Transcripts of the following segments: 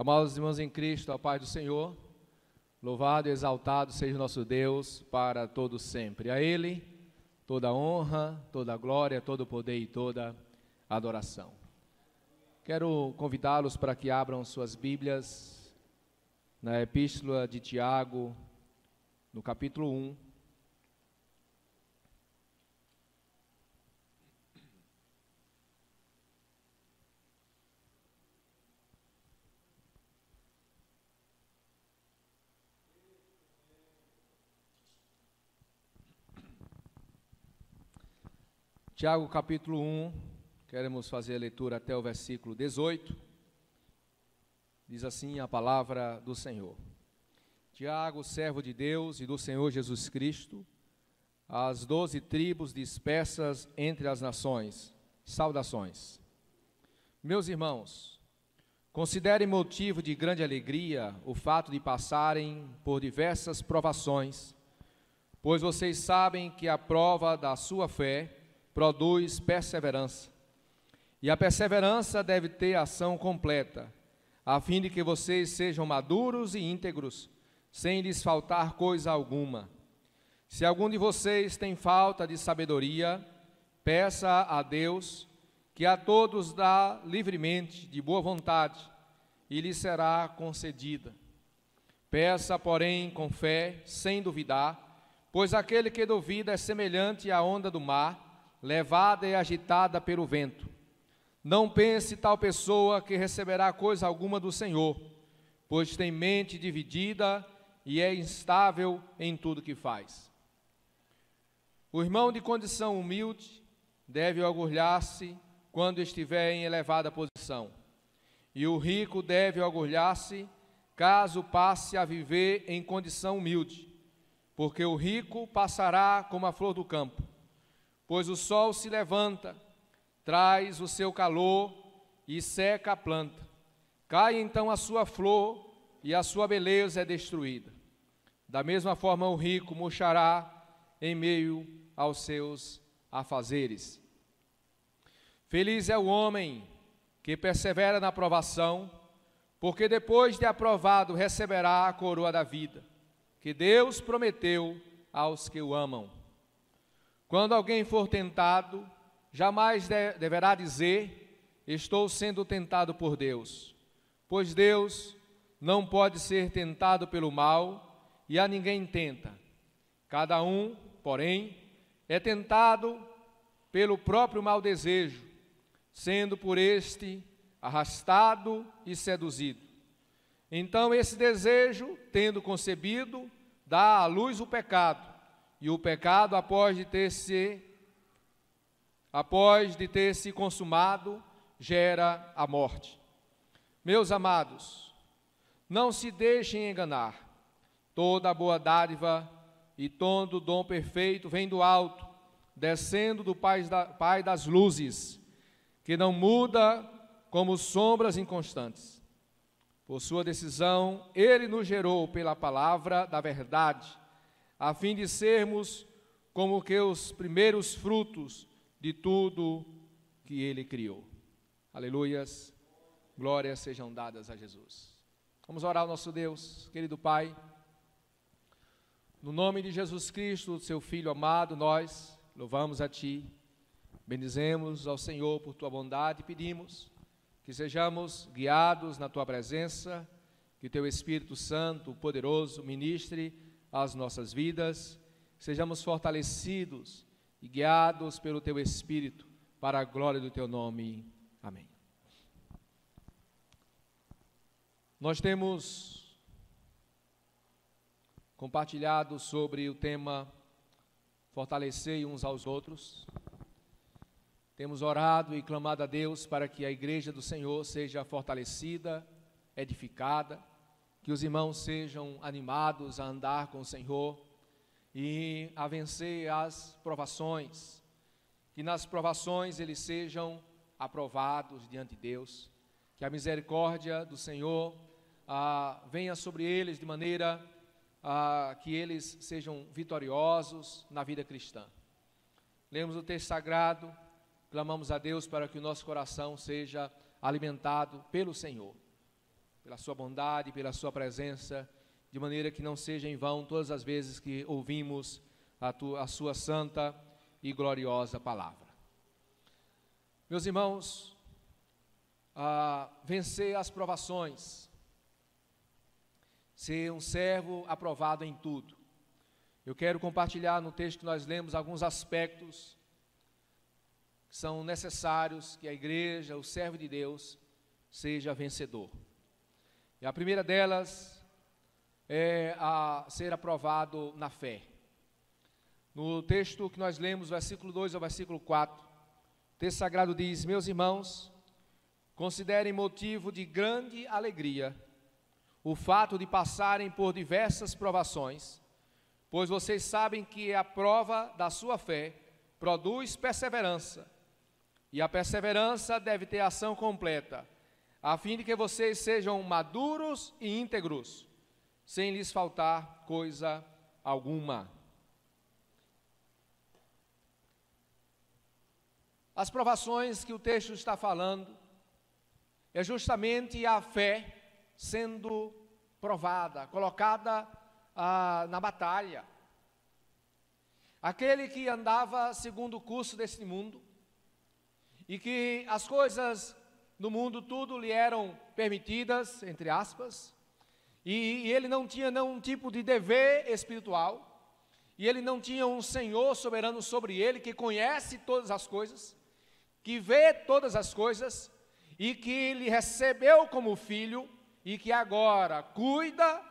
Amados irmãos em Cristo, a paz do Senhor, louvado e exaltado seja o nosso Deus para todo sempre. A Ele toda honra, toda glória, todo poder e toda adoração. Quero convidá-los para que abram suas Bíblias na Epístola de Tiago, no capítulo 1. Tiago capítulo 1, queremos fazer a leitura até o versículo 18, diz assim a palavra do Senhor. Tiago, servo de Deus e do Senhor Jesus Cristo, às 12 tribos dispersas entre as nações, saudações. Meus irmãos, considerem motivo de grande alegria o fato de passarem por diversas provações, pois vocês sabem que a prova da sua fé produz perseverança. E a perseverança deve ter ação completa, a fim de que vocês sejam maduros e íntegros, sem lhes faltar coisa alguma. Se algum de vocês tem falta de sabedoria, peça a Deus, que a todos dá livremente, de boa vontade, e lhe será concedida. Peça, porém, com fé, sem duvidar, pois aquele que duvida é semelhante à onda do mar, levada e agitada pelo vento. Não pense tal pessoa que receberá coisa alguma do Senhor, pois tem mente dividida e é instável em tudo que faz. O irmão de condição humilde deve orgulhar-se quando estiver em elevada posição, e o rico deve orgulhar-se caso passe a viver em condição humilde, porque o rico passará como a flor do campo. Pois o sol se levanta, traz o seu calor e seca a planta. Cai então a sua flor e a sua beleza é destruída. Da mesma forma o rico murchará em meio aos seus afazeres. Feliz é o homem que persevera na provação, porque depois de aprovado receberá a coroa da vida, que Deus prometeu aos que o amam. Quando alguém for tentado, jamais deverá dizer, estou sendo tentado por Deus, pois Deus não pode ser tentado pelo mal e a ninguém tenta. Cada um, porém, é tentado pelo próprio mau desejo, sendo por este arrastado e seduzido. Então esse desejo, tendo concebido, dá à luz o pecado, e o pecado, após de ter se consumado, gera a morte. Meus amados, não se deixem enganar. Toda a boa dádiva e todo dom perfeito vem do alto, descendo do Pai das luzes, que não muda como sombras inconstantes. Por sua decisão, Ele nos gerou pela palavra da verdade, a fim de sermos como que os primeiros frutos de tudo que Ele criou. Aleluias, glórias sejam dadas a Jesus. Vamos orar ao nosso Deus, querido Pai. No nome de Jesus Cristo, seu Filho amado, nós louvamos a Ti, bendizemos ao Senhor por Tua bondade e pedimos que sejamos guiados na Tua presença, que Teu Espírito Santo, poderoso, ministre as nossas vidas, sejamos fortalecidos e guiados pelo Teu Espírito, para a glória do Teu nome. Amém. Nós temos compartilhado sobre o tema fortalecer uns aos outros. Temos orado e clamado a Deus para que a igreja do Senhor seja fortalecida, edificada, que os irmãos sejam animados a andar com o Senhor e a vencer as provações, que nas provações eles sejam aprovados diante de Deus, que a misericórdia do Senhor venha sobre eles de maneira que eles sejam vitoriosos na vida cristã. Lemos o texto sagrado, clamamos a Deus para que o nosso coração seja alimentado pelo Senhor. pela sua bondade, pela sua presença, de maneira que não seja em vão todas as vezes que ouvimos a sua santa e gloriosa palavra. Meus irmãos, vencer as provações, ser um servo aprovado em tudo. Eu quero compartilhar no texto que nós lemos alguns aspectos que são necessários que a igreja, o servo de Deus, seja vencedor. E a primeira delas é ser aprovado na fé. No texto que nós lemos, versículo 2 ao versículo 4, o texto sagrado diz: meus irmãos, considerem motivo de grande alegria o fato de passarem por diversas provações, pois vocês sabem que a prova da sua fé produz perseverança, e a perseverança deve ter ação completa, a fim de que vocês sejam maduros e íntegros, sem lhes faltar coisa alguma. As provações que o texto está falando é justamente a fé sendo provada, colocada na batalha. Aquele que andava segundo o curso deste mundo e que as coisas no mundo tudo lhe eram permitidas, entre aspas, e ele não tinha nenhum tipo de dever espiritual, e ele não tinha um Senhor soberano sobre ele, que conhece todas as coisas, que vê todas as coisas, e que lhe recebeu como filho, e que agora cuida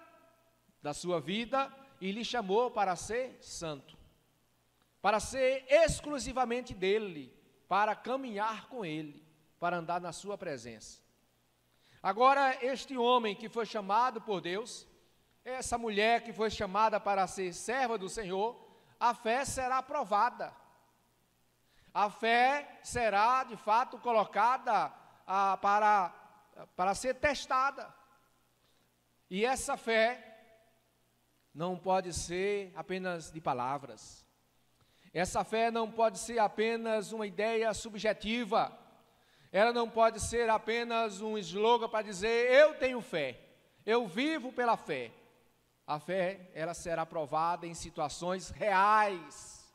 da sua vida, e lhe chamou para ser santo, para ser exclusivamente dele, para caminhar com ele, para andar na sua presença. Agora, este homem que foi chamado por Deus, essa mulher que foi chamada para ser serva do Senhor, a fé será provada. A fé será, de fato, colocada para ser testada. E essa fé não pode ser apenas de palavras. Essa fé não pode ser apenas uma ideia subjetiva. Ela não pode ser apenas um slogan para dizer: eu tenho fé, eu vivo pela fé. A fé, ela será provada em situações reais,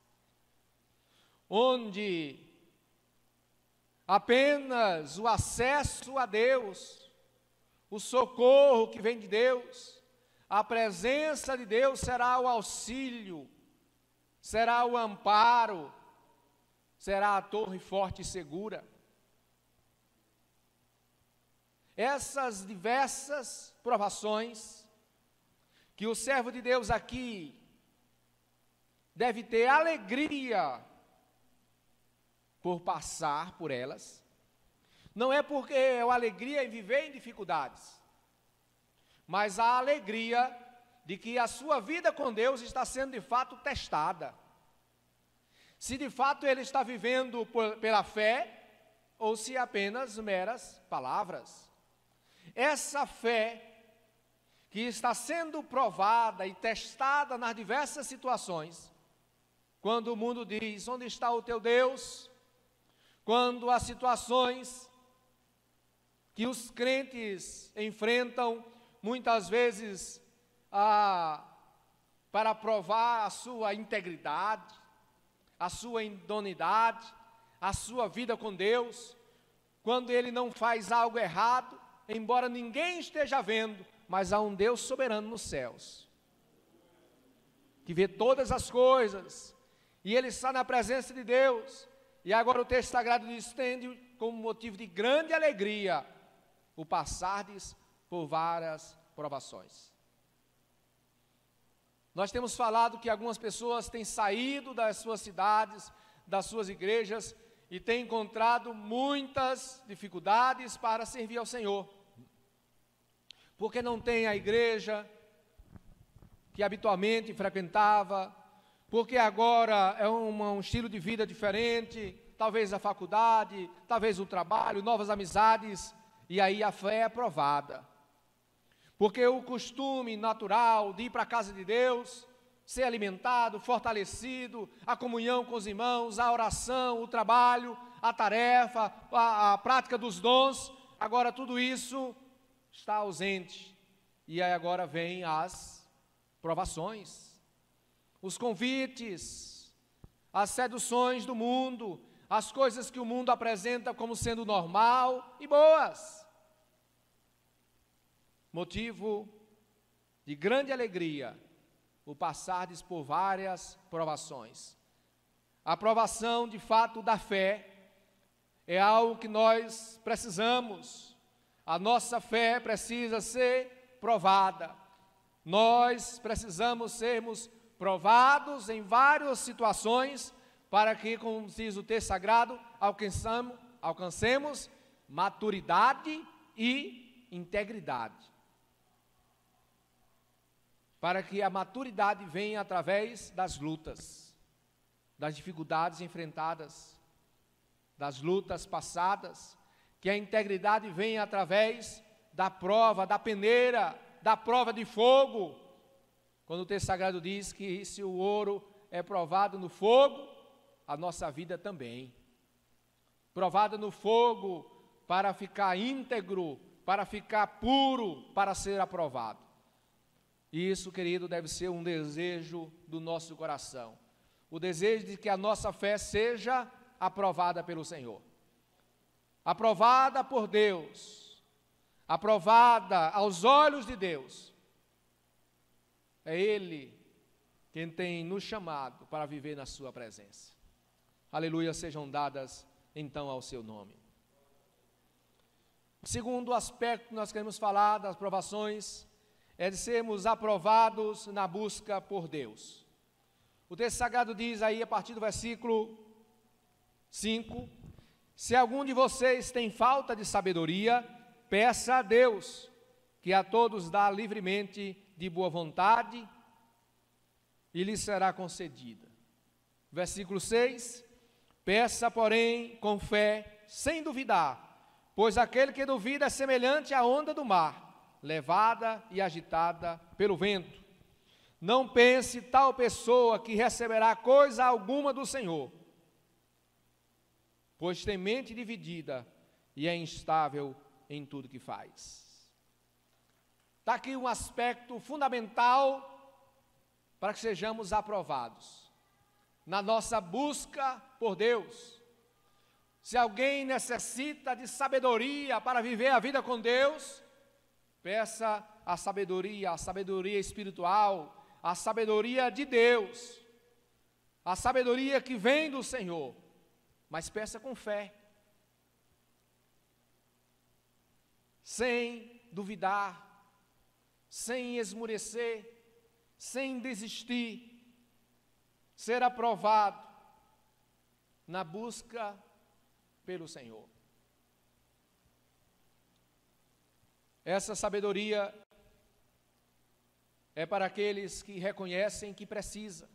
onde apenas o acesso a Deus, o socorro que vem de Deus, a presença de Deus será o auxílio, será o amparo, será a torre forte e segura. Essas diversas provações que o servo de Deus aqui deve ter alegria por passar por elas, não é porque é uma alegria em viver em dificuldades, mas a alegria de que a sua vida com Deus está sendo de fato testada. Se de fato ele está vivendo pela fé, ou se apenas meras palavras. Essa fé que está sendo provada e testada nas diversas situações, quando o mundo diz: onde está o teu Deus? Quando as situações que os crentes enfrentam, muitas vezes, para provar a sua integridade, a sua idoneidade, a sua vida com Deus, quando ele não faz algo errado, embora ninguém esteja vendo, mas há um Deus soberano nos céus, que vê todas as coisas, e ele está na presença de Deus. E agora o texto sagrado diz: tende como motivo de grande alegria o passardes por várias provações. Nós temos falado que algumas pessoas têm saído das suas cidades, das suas igrejas, e têm encontrado muitas dificuldades para servir ao Senhor, porque não tem a igreja que habitualmente frequentava, porque agora é um estilo de vida diferente, talvez a faculdade, talvez o trabalho, novas amizades, e aí a fé é provada. Porque o costume natural de ir para a casa de Deus, ser alimentado, fortalecido, a comunhão com os irmãos, a oração, o trabalho, a tarefa, a prática dos dons, agora tudo isso está ausente. E aí agora vem as provações, os convites, as seduções do mundo, as coisas que o mundo apresenta como sendo normal e boas. Motivo de grande alegria, o passardes por várias provações. A provação, de fato, da fé é algo que nós precisamos. A nossa fé precisa ser provada. Nós precisamos sermos provados em várias situações para que, como diz o texto sagrado, alcancemos maturidade e integridade. Para que a maturidade venha através das lutas, das dificuldades enfrentadas, das lutas passadas, que a integridade venha através da prova, da peneira, da prova de fogo. Quando o texto sagrado diz que se o ouro é provado no fogo, a nossa vida também. Provada no fogo para ficar íntegro, para ficar puro, para ser aprovado. Isso, querido, deve ser um desejo do nosso coração. O desejo de que a nossa fé seja aprovada pelo Senhor. Aprovada por Deus. Aprovada aos olhos de Deus. É Ele quem tem nos chamado para viver na sua presença. Aleluia, sejam dadas então ao seu nome. O segundo aspecto que nós queremos falar das provações é de sermos aprovados na busca por Deus. O texto sagrado diz aí, a partir do versículo 5, se algum de vocês tem falta de sabedoria, peça a Deus, que a todos dá livremente de boa vontade, e lhe será concedida. Versículo 6, peça, porém, com fé, sem duvidar, pois aquele que duvida é semelhante à onda do mar, levada e agitada pelo vento. Não pense tal pessoa que receberá coisa alguma do Senhor, pois tem mente dividida e é instável em tudo que faz. Está aqui um aspecto fundamental para que sejamos aprovados na nossa busca por Deus. Se alguém necessita de sabedoria para viver a vida com Deus, peça a sabedoria espiritual, a sabedoria de Deus, a sabedoria que vem do Senhor, mas peça com fé, sem duvidar, sem esmorecer, sem desistir, ser aprovado na busca pelo Senhor. Essa sabedoria é para aqueles que reconhecem que precisa.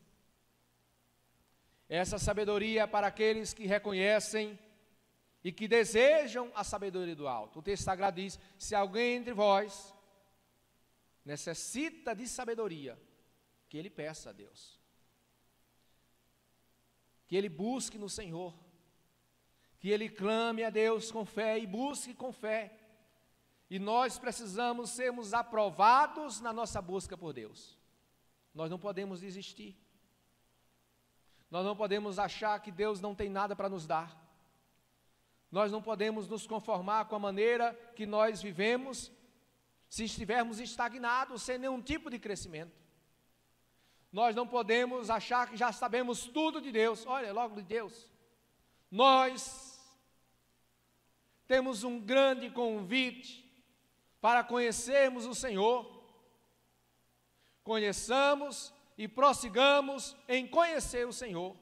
Essa sabedoria é para aqueles que reconhecem e que desejam a sabedoria do alto. O texto sagrado diz, se alguém entre vós necessita de sabedoria, que ele peça a Deus. Que ele busque no Senhor. Que ele clame a Deus com fé e busque com fé. E nós precisamos sermos aprovados na nossa busca por Deus. Nós não podemos desistir. Nós não podemos achar que Deus não tem nada para nos dar. Nós não podemos nos conformar com a maneira que nós vivemos se estivermos estagnados, sem nenhum tipo de crescimento. Nós não podemos achar que já sabemos tudo de Deus. Olha, logo de Deus. Nós temos um grande convite para conhecermos o Senhor. Conheçamos e prossigamos em conhecer o Senhor.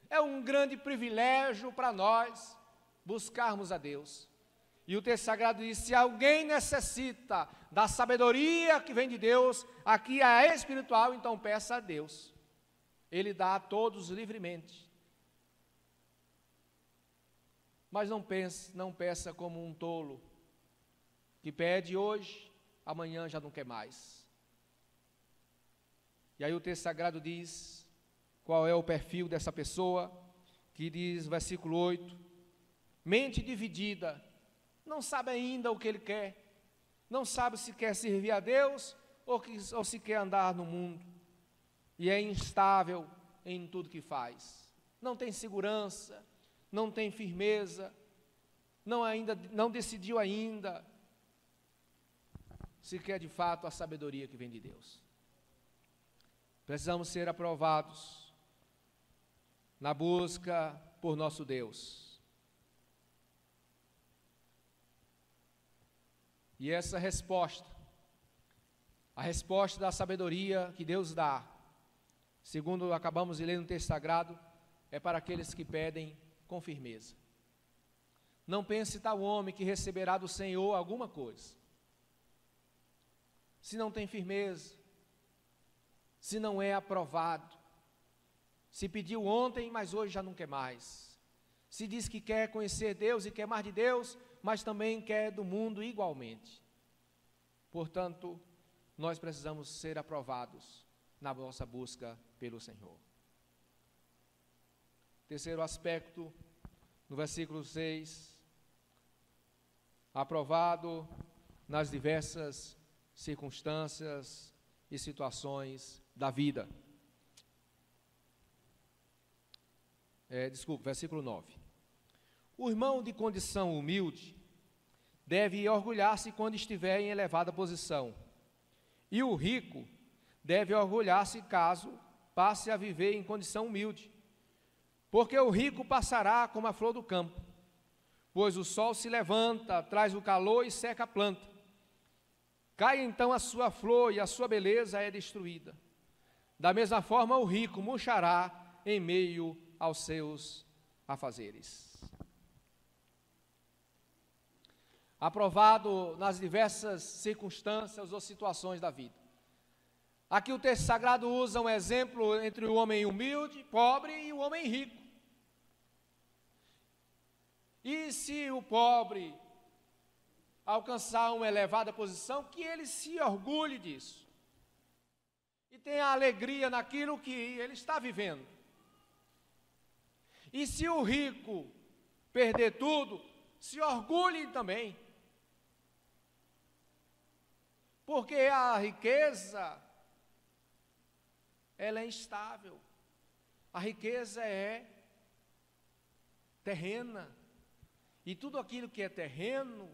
É um grande privilégio para nós buscarmos a Deus. E o texto sagrado diz, se alguém necessita da sabedoria que vem de Deus, aqui é espiritual, então peça a Deus. Ele dá a todos livremente. Mas não peça como um tolo, que pede hoje, amanhã já não quer mais. E aí o texto sagrado diz, qual é o perfil dessa pessoa, que diz, versículo 8, mente dividida, não sabe ainda o que ele quer, não sabe se quer servir a Deus ou se quer andar no mundo, e é instável em tudo que faz. Não tem segurança, não tem firmeza, não decidiu ainda se quer de fato a sabedoria que vem de Deus. Precisamos ser aprovados na busca por nosso Deus. E essa resposta, a resposta da sabedoria que Deus dá, segundo acabamos de ler no texto sagrado, é para aqueles que pedem com firmeza. Não pense tal homem que receberá do Senhor alguma coisa, se não tem firmeza, se não é aprovado, se pediu ontem, mas hoje já não quer mais, se diz que quer conhecer Deus e quer mais de Deus, mas também quer do mundo igualmente. Portanto, nós precisamos ser aprovados na nossa busca pelo Senhor. Terceiro aspecto, no versículo 6, aprovado nas diversas circunstâncias e situações da vida. Versículo 9. O irmão de condição humilde deve orgulhar-se quando estiver em elevada posição, e o rico deve orgulhar-se caso passe a viver em condição humilde, porque o rico passará como a flor do campo, pois o sol se levanta, traz o calor e seca a planta. Cai então a sua flor e a sua beleza é destruída. Da mesma forma o rico murchará em meio aos seus afazeres. Aprovado nas diversas circunstâncias ou situações da vida. Aqui o texto sagrado usa um exemplo entre o homem humilde, pobre, e o homem rico. E se o pobre alcançar uma elevada posição, que ele se orgulhe disso. E tenha alegria naquilo que ele está vivendo. E se o rico perder tudo, se orgulhe também. Porque a riqueza, ela é instável. A riqueza é terrena. E tudo aquilo que é terreno,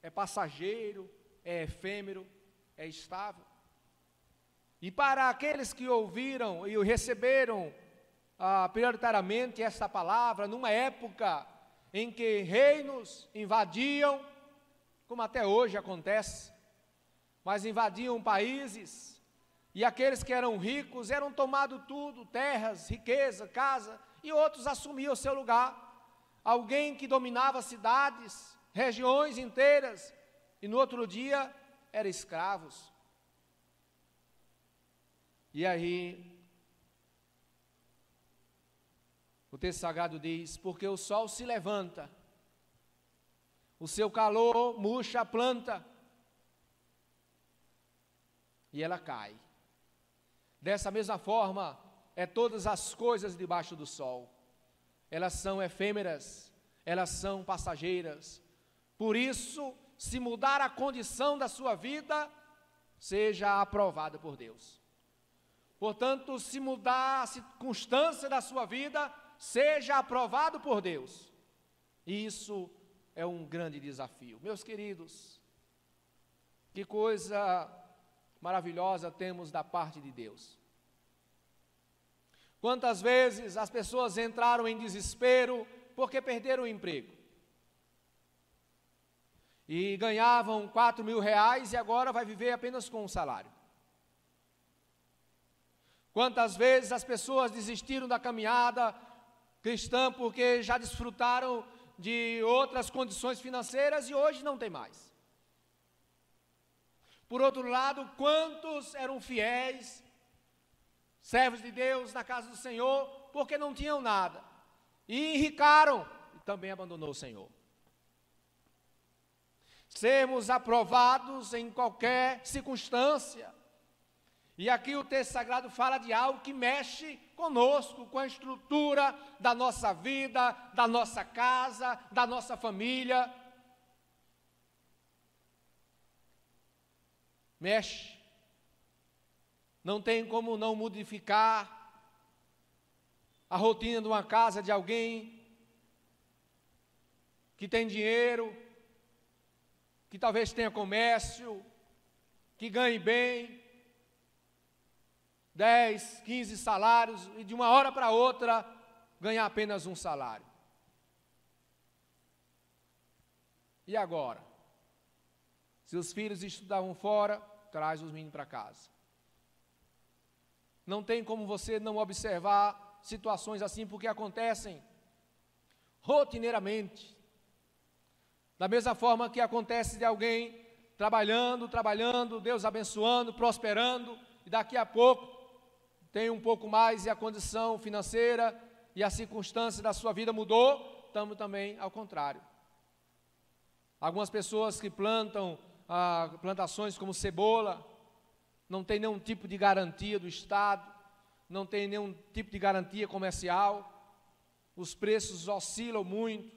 é passageiro, é efêmero, é estável. E para aqueles que ouviram e receberam prioritariamente esta palavra, numa época em que reinos invadiam, como até hoje acontece, mas invadiam países, e aqueles que eram ricos eram tomados tudo, terras, riqueza, casa, e outros assumiam o seu lugar. Alguém que dominava cidades, regiões inteiras, e no outro dia eram escravos. E aí, o texto sagrado diz, porque o sol se levanta, o seu calor murcha a planta, e ela cai. Dessa mesma forma, é todas as coisas debaixo do sol. Elas são efêmeras, elas são passageiras. Por isso, se mudar a condição da sua vida, seja aprovada por Deus. Portanto, se mudar a circunstância da sua vida, seja aprovado por Deus. Isso é um grande desafio. Meus queridos, que coisa maravilhosa temos da parte de Deus. Quantas vezes as pessoas entraram em desespero porque perderam o emprego. E ganhavam 4.000 reais e agora vai viver apenas com um salário. Quantas vezes as pessoas desistiram da caminhada cristã porque já desfrutaram de outras condições financeiras e hoje não tem mais. Por outro lado, quantos eram fiéis, servos de Deus na casa do Senhor, porque não tinham nada, e enricaram, e também abandonou o Senhor. Sermos aprovados em qualquer circunstância, e aqui o texto sagrado fala de algo que mexe conosco, com a estrutura da nossa vida, da nossa casa, da nossa família. mexe, não tem como não modificar a rotina de uma casa de alguém que tem dinheiro, que talvez tenha comércio, que ganhe bem, 10, 15 salários, e de uma hora para outra ganhar apenas um salário. E agora? Se os filhos estudavam fora, traz os meninos para casa. Não tem como você não observar situações assim, porque acontecem rotineiramente. Da mesma forma que acontece de alguém trabalhando, Deus abençoando, prosperando, e daqui a pouco tem um pouco mais e a condição financeira e a circunstância da sua vida mudou, estamos também ao contrário. Algumas pessoas que plantam plantações como cebola, não tem nenhum tipo de garantia do Estado, não tem nenhum tipo de garantia comercial, os preços oscilam muito,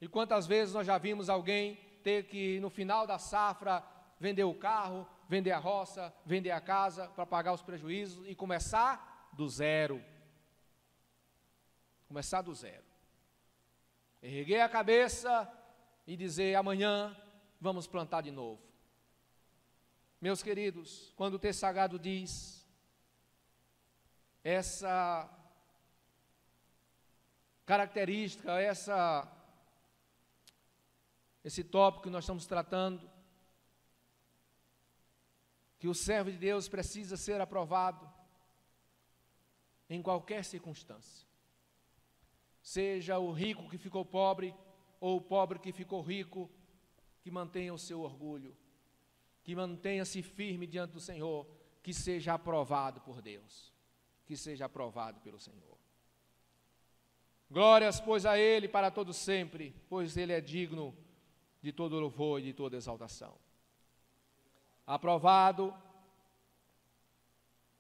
e quantas vezes nós já vimos alguém ter que, no final da safra, vender o carro, vender a roça, vender a casa, para pagar os prejuízos e começar do zero. Começar do zero. Erguer a cabeça e dizer, amanhã vamos plantar de novo. Meus queridos, quando o texto sagrado diz essa característica, esse tópico que nós estamos tratando, que o servo de Deus precisa ser aprovado em qualquer circunstância. Seja o rico que ficou pobre, ou o pobre que ficou rico, que mantenha o seu orgulho, que mantenha-se firme diante do Senhor, que seja aprovado por Deus, que seja aprovado pelo Senhor. Glórias, pois, a Ele para todo sempre, pois Ele é digno de todo louvor e de toda exaltação. Aprovado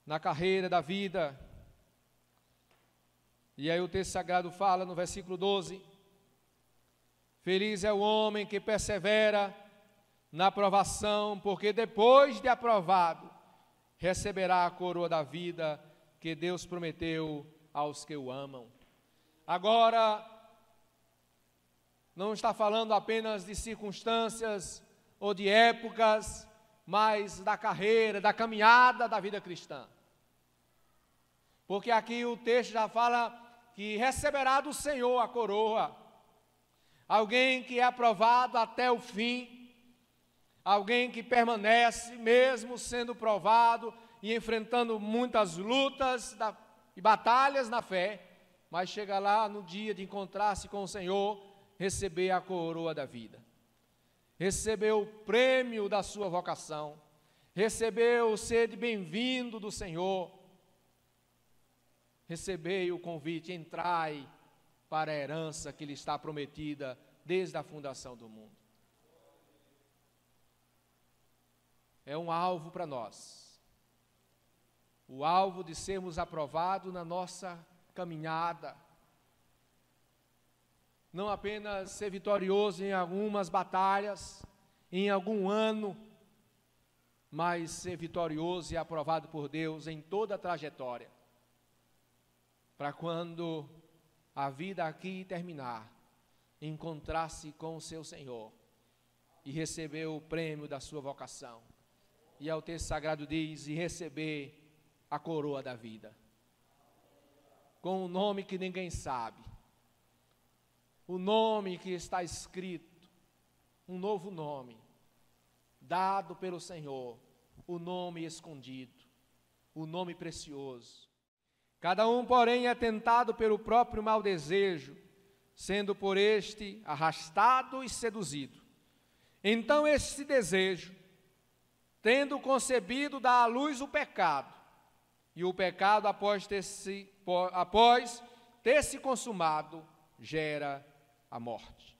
na carreira da vida. E aí o texto sagrado fala no versículo 12: feliz é o homem que persevera na aprovação, porque depois de aprovado, receberá a coroa da vida que Deus prometeu aos que o amam. Agora, não está falando apenas de circunstâncias ou de épocas, mas da carreira, da caminhada da vida cristã. Porque aqui o texto já fala que receberá do Senhor a coroa. Alguém que é aprovado até o fim, alguém que permanece mesmo sendo provado e enfrentando muitas lutas e batalhas na fé, mas chega lá no dia de encontrar-se com o Senhor, receber a coroa da vida, receber o prêmio da sua vocação, receber o ser bem-vindo do Senhor, receber o convite, entrai para a herança que lhe está prometida desde a fundação do mundo. É um alvo para nós, o alvo de sermos aprovados na nossa caminhada, não apenas ser vitorioso em algumas batalhas, em algum ano, mas ser vitorioso e aprovado por Deus em toda a trajetória, para quando a vida aqui terminar, encontrar-se com o seu Senhor e receber o prêmio da sua vocação. E o texto sagrado diz, e receber a coroa da vida, com um nome que ninguém sabe, o nome que está escrito, um novo nome, dado pelo Senhor, o nome escondido, o nome precioso. Cada um, porém, é tentado pelo próprio mau desejo, sendo por este arrastado e seduzido. Então este desejo, tendo concebido, dá à luz o pecado, e o pecado, após ter se consumado, gera a morte.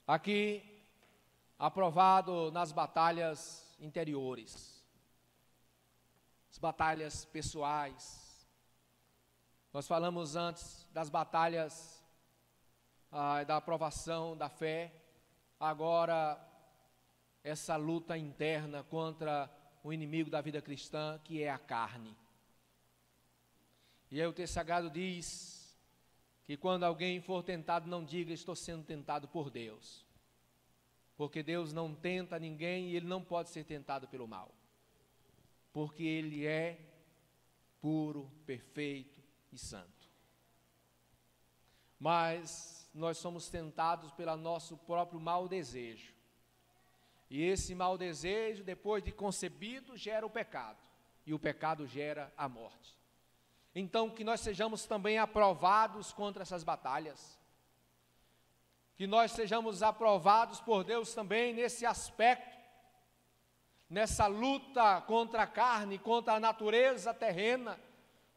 Aqui, aprovado nas batalhas interiores, as batalhas pessoais. Nós falamos antes das batalhas da aprovação da fé, agora essa luta interna contra o inimigo da vida cristã, que é a carne. E aí o texto sagrado diz que quando alguém for tentado, não diga estou sendo tentado por Deus, porque Deus não tenta ninguém e Ele não pode ser tentado pelo mal, porque Ele é puro, perfeito e santo. Mas nós somos tentados pelo nosso próprio mau desejo, e esse mau desejo, depois de concebido, gera o pecado, e o pecado gera a morte. Então, que nós sejamos também aprovados contra essas batalhas, que nós sejamos aprovados por Deus também nesse aspecto, nessa luta contra a carne, contra a natureza terrena,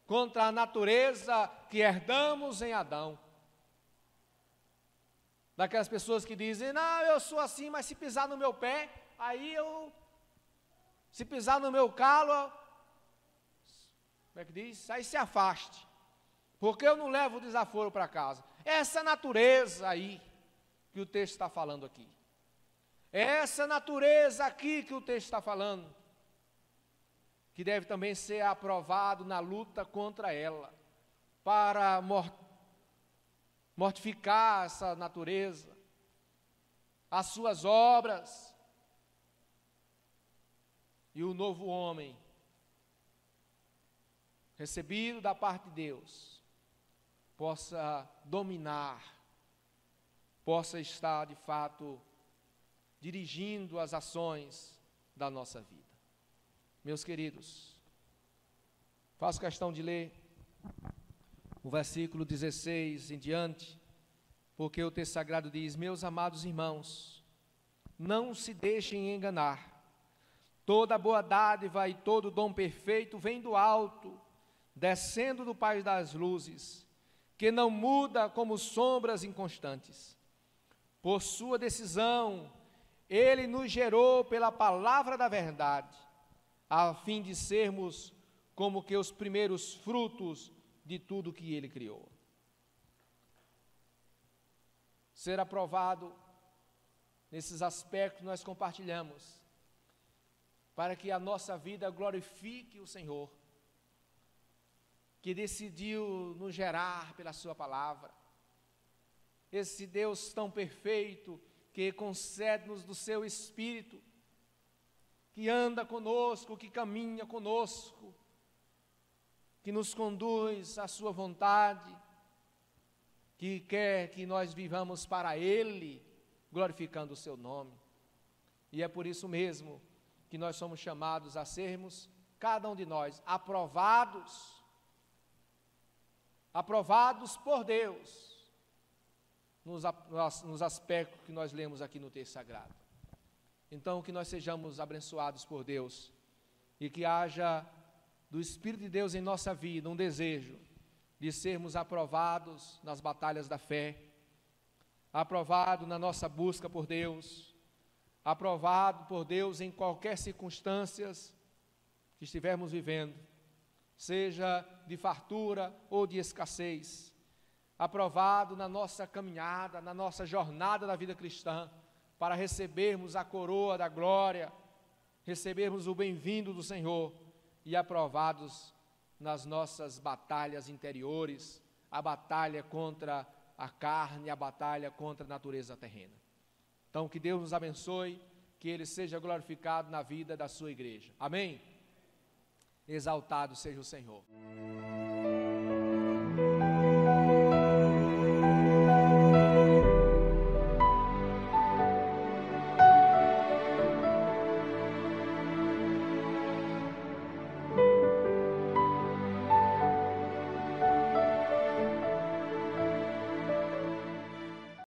contra a natureza que herdamos em Adão. Daquelas pessoas que dizem, não, eu sou assim, mas se pisar no meu pé, se pisar no meu calo, como é que diz? Aí se afaste, porque eu não levo o desaforo para casa. Essa natureza aí, que o texto está falando aqui. É essa natureza aqui que o texto está falando, que deve também ser aprovado na luta contra ela, para mortificar essa natureza, as suas obras, e o novo homem, recebido da parte de Deus, possa dominar, possa estar de fato dirigindo as ações da nossa vida. Meus queridos, faço questão de ler o versículo 16 em diante, porque o texto sagrado diz, meus amados irmãos, não se deixem enganar, toda boa dádiva e todo dom perfeito vem do alto, descendo do Pai das luzes, que não muda como sombras inconstantes. Por sua decisão, Ele nos gerou pela palavra da verdade, a fim de sermos como que os primeiros frutos de tudo que Ele criou. Ser aprovado nesses aspectos nós compartilhamos, para que a nossa vida glorifique o Senhor, que decidiu nos gerar pela sua palavra. Esse Deus tão perfeito, que concede-nos do seu Espírito, que anda conosco, que caminha conosco, que nos conduz à sua vontade, que quer que nós vivamos para Ele, glorificando o seu nome. E é por isso mesmo que nós somos chamados a sermos, cada um de nós, aprovados por Deus, nos aspectos que nós lemos aqui no texto sagrado. Então, que nós sejamos abençoados por Deus, e que haja do Espírito de Deus em nossa vida um desejo de sermos aprovados nas batalhas da fé, aprovado na nossa busca por Deus, aprovado por Deus em qualquer circunstância que estivermos vivendo, seja de fartura ou de escassez, aprovado na nossa caminhada, na nossa jornada da vida cristã, para recebermos a coroa da glória, recebermos o bem-vindo do Senhor, e aprovados nas nossas batalhas interiores, a batalha contra a carne, a batalha contra a natureza terrena. Então, que Deus nos abençoe, que Ele seja glorificado na vida da sua igreja. Amém? Exaltado seja o Senhor.